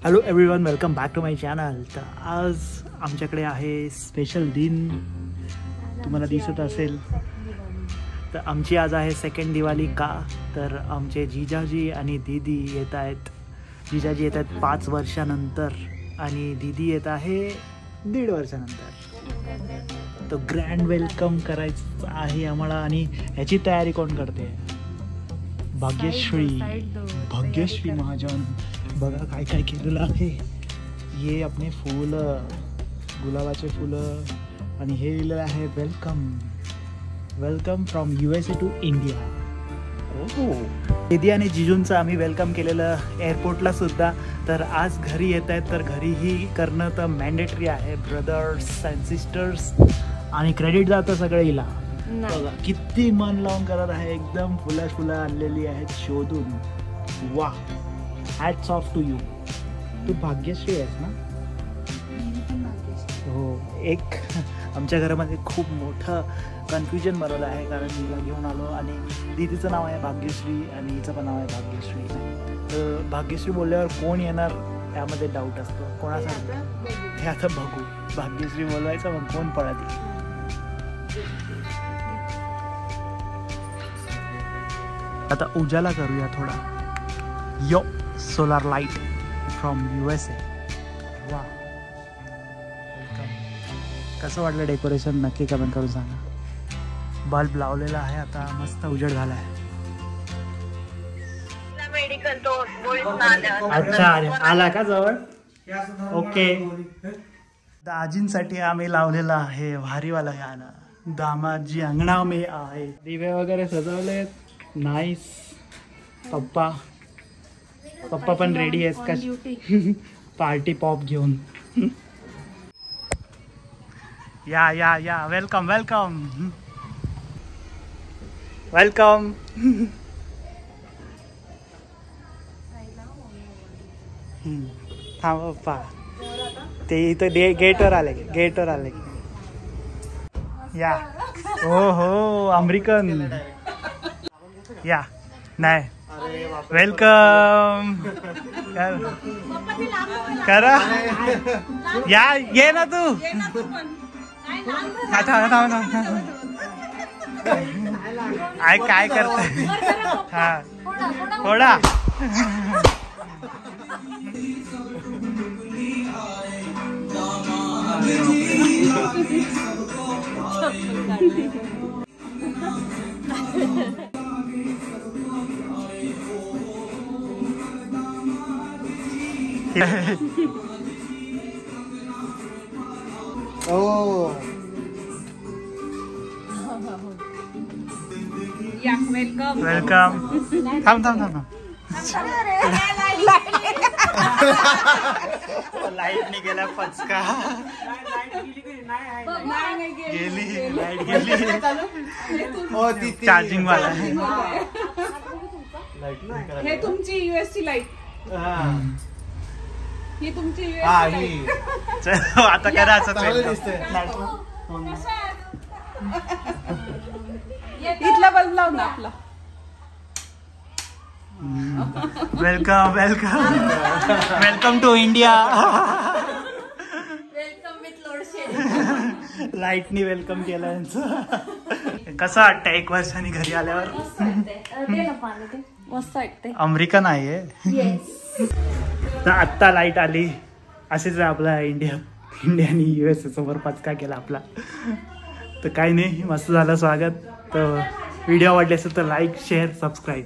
Hello everyone, welcome back to my channel. तर आज आमच्याकडे आहे स्पेशल दिन, तुम्हाला दिसत असेल. तर आमची आज आहे सेकंड दिवाळी. का तर आमचे जिजाजी आणि दीदी येत आहेत. जिजाजी येत आहेत 5 वर्षानंतर आणि दीदी येत आहे 1.5 वर्षानंतर. तो ग्रँड वेलकम करायचं आहे आम्हाला. आणि ह्याची तयारी कोण करते? भाग्यश्री महाजन. बघा काय काय केलेलं आहे. हे आपले फुलं, गुलाबाचे फुलं, आणि हे लिहिलेलं आहे welcome from USA to India. दीदी आणि जिजूंचं आम्ही वेलकम केलेलं एअरपोर्टला सुद्धा. तर आज घरी येत आहेत, तर घरीही करणं तर मॅन्डेटरी आहे. Brothers and sisters. आणि क्रेडिट जातं सगळं हिला. बघा किती मन लावून करत आहे. एकदम फुलं आणलेली आहेत शोधून. वा, हॅट्स ऑफ टू यू. तू भाग्यश्री आहेस ना? हो. एक आमच्या घरामध्ये खूप मोठं कन्फ्युजन बनवलं आहे, कारण हिला घेऊन आलो आणि दीदीचं नाव आहे भाग्यश्री आणि हिचं पण नाव आहे भाग्यश्री. तर भाग्यश्री बोलल्यावर कोण येणार यामध्ये डाऊट असतो कोणासाठी. ते आता बघू. भाग्यश्री बोलवायचं, मग कोण पळत. आता उजाला करूया थोडा. यो सोलार लाईट फ्रॉम USA. वा, वेलकम. कसं वाटलं डेकोरेशन नक्की कमेंट करून सांगा. बल्ब लावलेला आहे, आता मस्त उजेड झाला आहे. अच्छा, अरे आला का जवळ? ओके. दाजींसाठी आम्ही लावलेलं आहे भारीवाला गाणं, दामाजी अंगणा में आहे. दिवे वगैरे सजवलेत. नाईस. पप्पा पण रेडी आहेत का पार्टी पॉप घेऊन? या वेलकम थांब पप्पा. ते इथं गेटवर आले या. हो अमेरिकन. या नाही, वेलकम करा. या, ये ना तू. काय करताय? हा, थोडा. वेलकम. थांब. लाईट नाही गेला. पचका गेली. लाईट गेली. चार्जिंग वाला. हे तुमची US लाईट. ही तुमची चलो आता करा असं. इथला बल्ब लाव ना आपला. Welcome to India. Welcome with load shedding. लाईटनी वेलकम केलं यांचं. कसं वाटतं 1 वर्षांनी घरी आल्यावर? मस्त वाटते. अमेरिकन आहे. तर आत्ता लाईट आली. असेच आपला इंडिया आणि USA समोर पचका केला आपला. तर काही नाही, मस्त झालं स्वागत. तर व्हिडिओ आवडले असेल तर लाईक, शेअर, सबस्क्राईब.